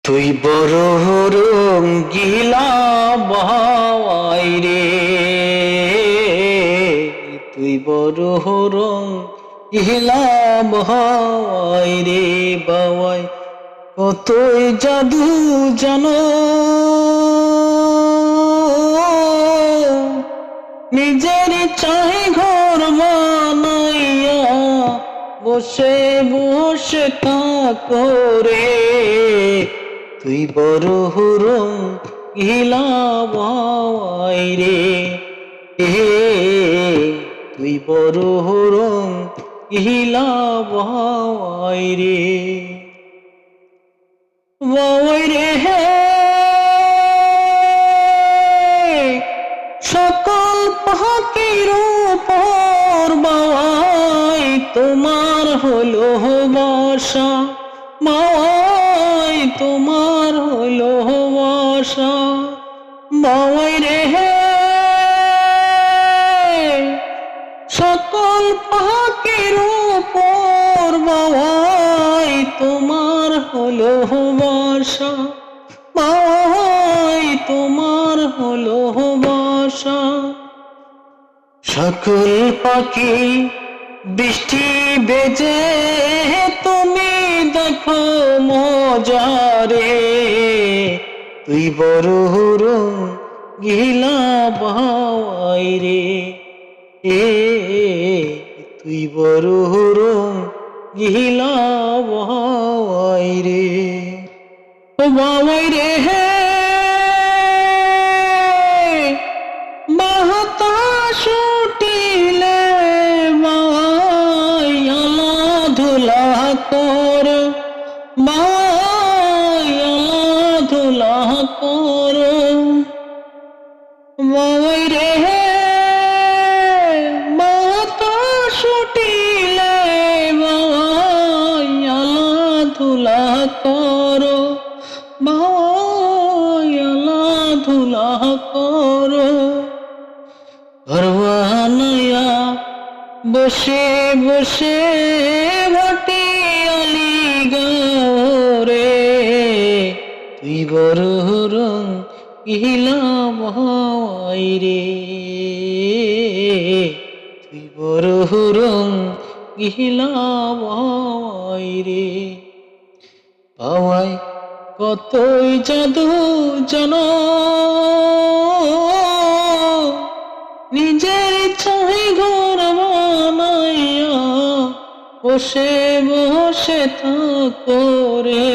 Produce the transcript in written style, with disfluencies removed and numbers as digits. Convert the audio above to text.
তুই বড় রঙ্গিলা বাওয়াই রে, তুই বড় রঙ্গিলা বাওয়াই রে বাওয়াই, কতই জাদু জানো নিজের চাই ঘর বানাইয়া বসে বসে থাকো রে। তুই বড় রঙ্গিলা বাওয়াই রে, তুই বড় রঙ্গিলা বাওয়াই রে, বাওয়াই রে। সকল পাখির উপর বাওয়াই তোমার হলো বাসা, বাওয়াই তোমার হলো বাসা, বাওয়াই রে। সকল পাখির উপর বাওয়াই তোমার হলো বাসা, বাওয়াই তোমার হলো বাসা। সকল পাখি বৃষ্টি বেজে তুমি দেখো মজারে, তুই বড় রঙ্গিলা বাওয়াই রে, তুই বড় রঙ্গিলা বাওয়াই রে, ও বাওয়াই রে। বাতাস উঠিলে বাওয়াই আলা ধুলা কর, বাওয়াই আলা ধুলা কর, বাওয়াই রে। বাতাস উঠিলে বাওয়াই আলা ধুলা কর, বাওয়াই আলা ধুলা কর। ঘর বানাইয়া বসে বসে ভাটিয়ালি গাও রে, তুই বড় রঙ্গিলা বাওয়াই রে, তুই বড় রঙ্গিলা বাওয়াই রে, বাওয়াই কতই জাদু জানো নিজের চাই ঘর বানাইয়া বসে বসে থাকো রে।